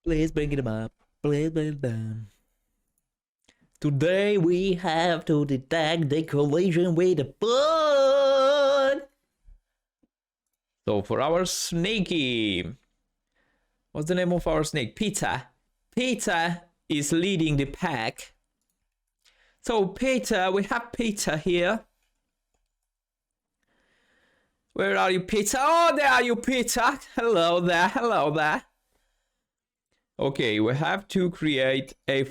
Please bring it up. Please bring it down. Today we have to detect the collision with the food. So for our snaky, what's the name of our snake? Peter. Peter is leading the pack. So Peter, we have Peter here. Where are you, Peter? Oh, there are you, Peter. Hello there. Hello there. Okay, we have to create a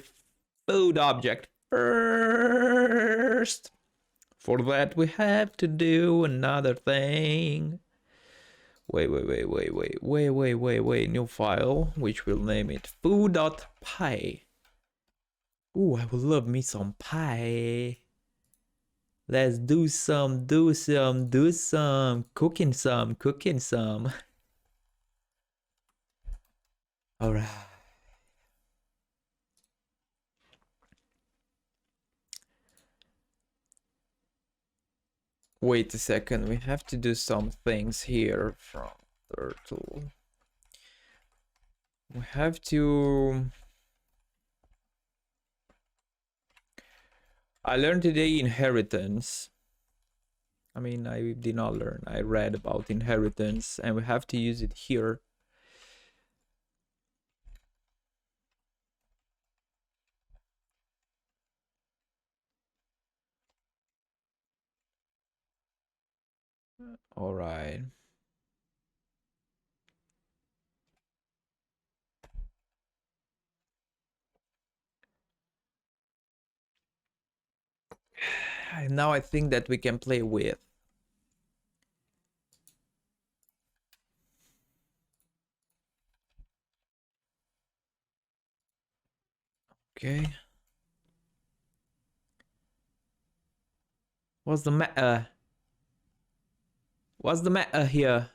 food object first. For that, we have to do another thing. Wait. New file, which we'll name it food.py. Ooh, I would love me some pie. Let's do some, cooking some. All right. Wait a second, we have to do some things here from Turtle. We have to... I learned today inheritance. I mean, I did not learn. I read about inheritance and we have to use it here. All right. Now I think that we can play with. Okay. What's the matter? What's the matter here?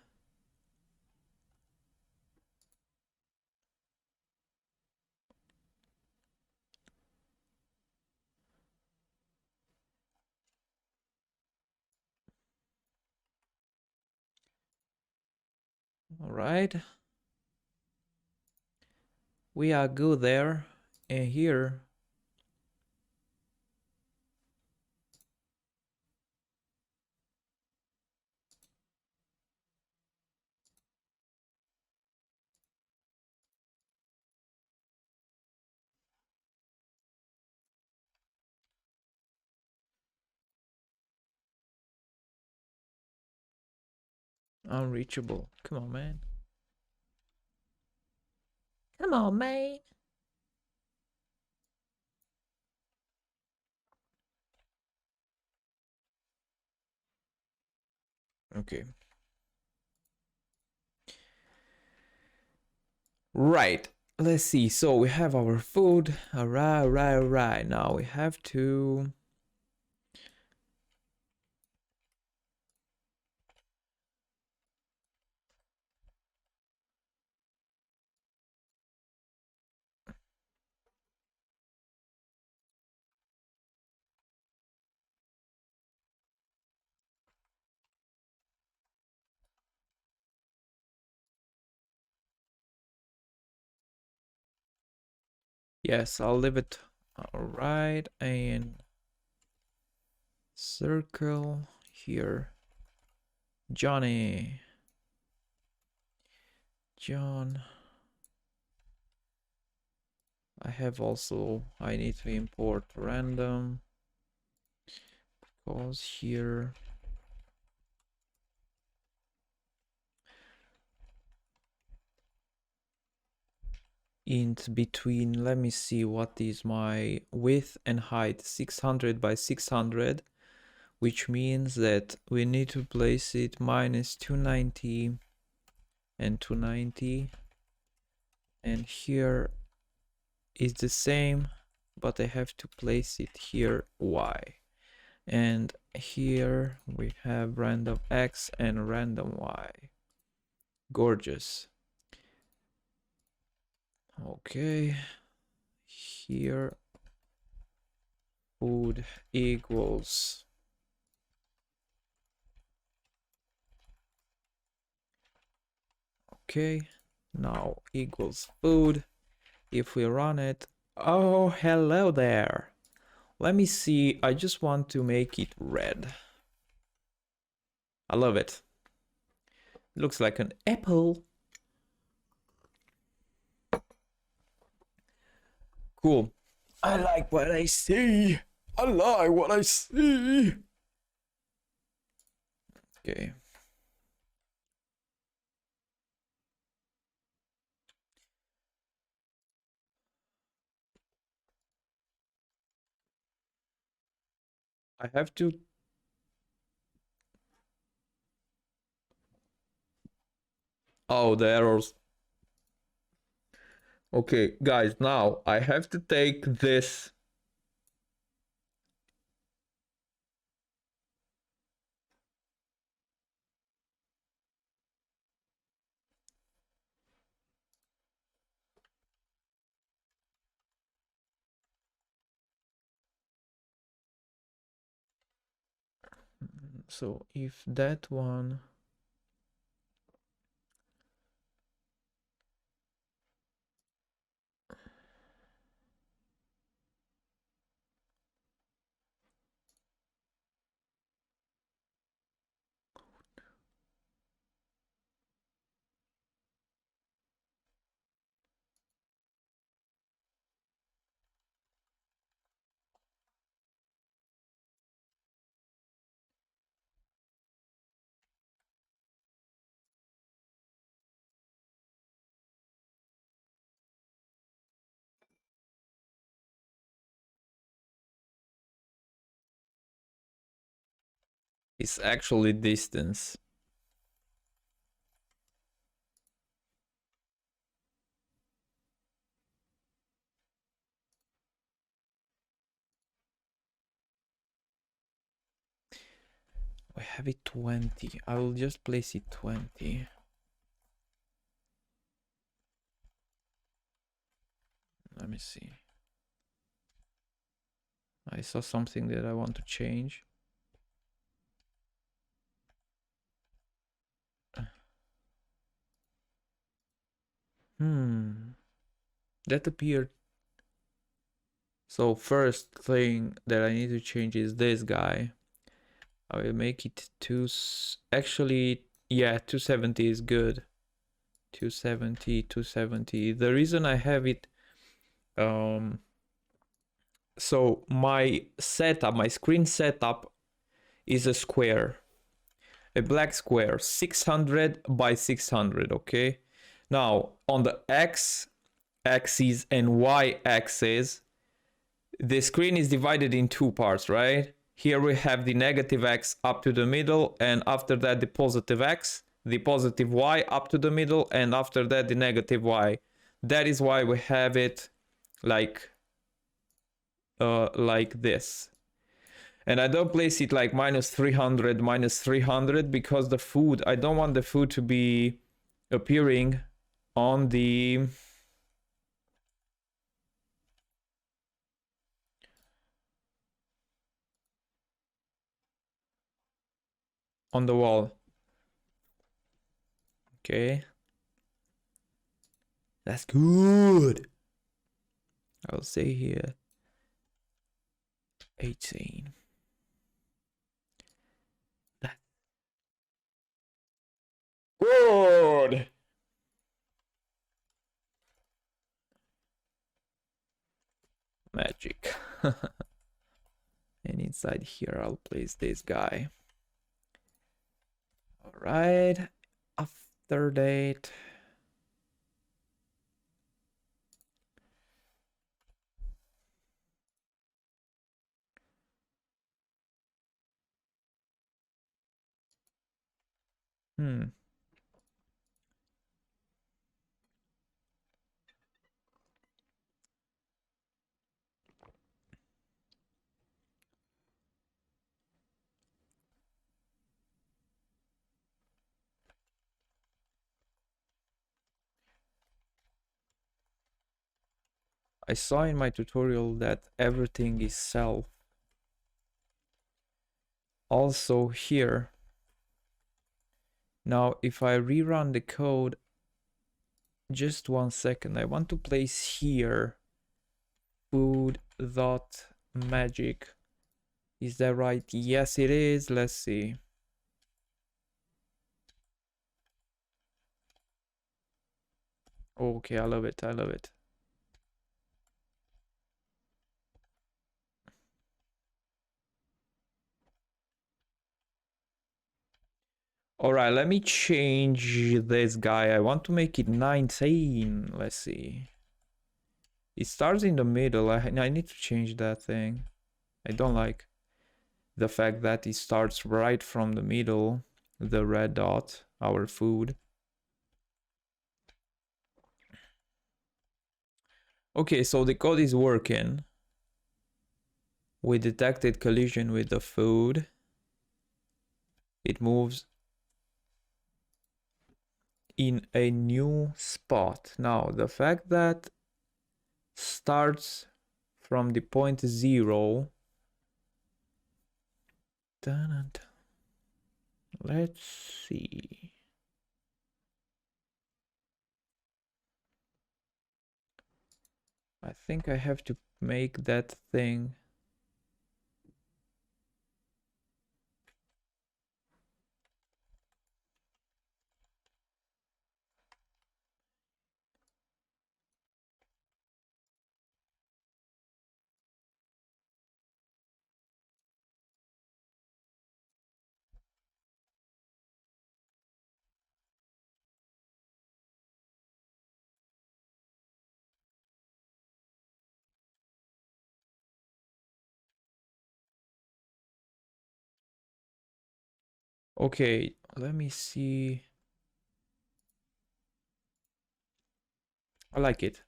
All right. We are good there. And here. Unreachable. Come on, man. Come on, man. Okay. Right. Let's see. So we have our food. Right. Now we have to... Yes, I'll leave it. All right. And circle here. Johnny. John. I have also, I need to import random. Because here. Int between, let me see what is my width and height, 600 by 600, which means that we need to place it minus 290 and 290, and here is the same, but I have to place it here Y, and here we have random X and random Y. Gorgeous. Okay, here food equals okay, now equals food, if we run it. Oh, hello there. Let me see. I just want to make it red. I love it. Looks like an apple. Cool. I like what I see. I like what I see. Okay. I have to. Oh, the errors. Okay, guys, now I have to take this. So if that one. Is actually distance. I have it 20. I will just place it 20. Let me see. I saw something that I want to change. That appeared. So first thing that I need to change is this guy. I will make it actually, yeah, 270 is good. 270, 270. The reason I have it, so my setup, my screen setup is a square, a black square, 600 by 600, okay? Now, on the X axis and Y axis, the screen is divided in two parts, right? Here we have the negative X up to the middle, and after that the positive X, the positive Y up to the middle, and after that the negative Y. That is why we have it like this. And I don't place it like minus 300 because the food, I don't want the food to be appearing on the wall. Okay. That's good. I'll say here 18. That's good. Magic. And inside here, I'll place this guy. All right. After that. I saw in my tutorial that everything is self. Also here. Now, if I rerun the code, just 1 second. I want to place here food dot magic. Is that right? Yes, it is. Let's see. Okay, I love it. I love it. All right, let me change this guy. I want to make it 19. Let's see. It starts in the middle. I need to change that thing. I don't like the fact that it starts right from the middle, the red dot, our food. Okay, so the code is working. We detected collision with the food. It moves in a new spot. Now, the fact that starts from the point 0. Let's see. I think I have to make that thing. Okay, let me see. I like it.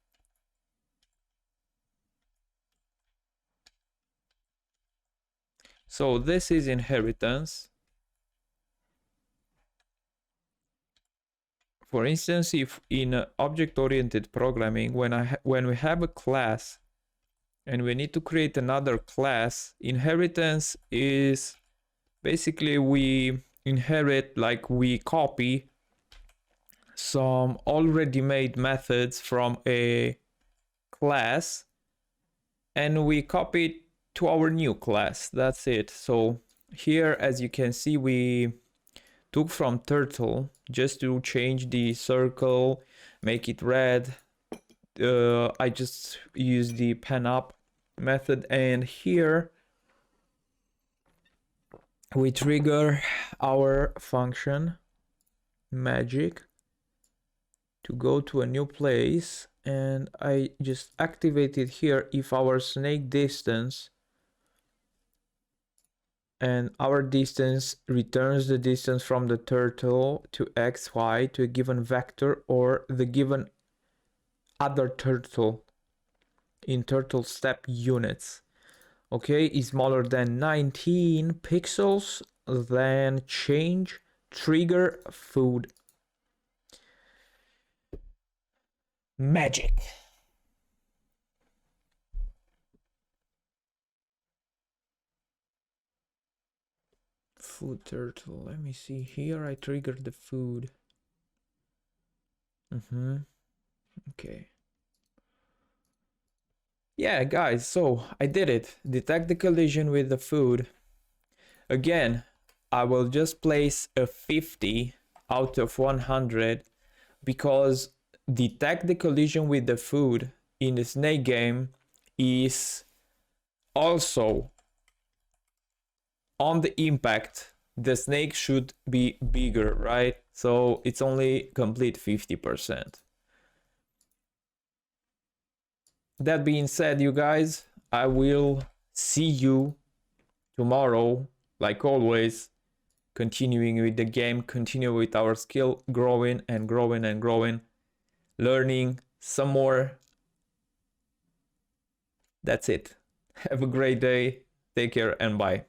So this is inheritance. For instance, if in object-oriented programming, when we have a class and we need to create another class, inheritance is basically we inherit, like we copy some already made methods from a class and we copy it to our new class. That's it. So here, as you can see, we took from turtle just to change the circle, make it red. I just use the pen up method, and here we trigger our function magic to go to a new place, and I just activate it here if our snake distance and our distance returns the distance from the turtle to xy to a given vector or the given other turtle in turtle step units. Okay, is smaller than 19 pixels, then change trigger food magic. Food turtle. Let me see here. I triggered the food. Okay. Yeah, guys, so I did it. Detect the collision with the food. Again, I will just place a 50 out of 100 because detect the collision with the food in the snake game is also on the impact. The snake should be bigger, right? So it's only complete 50%. That being said, you guys, I will see you tomorrow, like always, continuing with the game, continue with our skill, growing and growing and growing, learning some more. That's it. Have a great day. Take care and bye.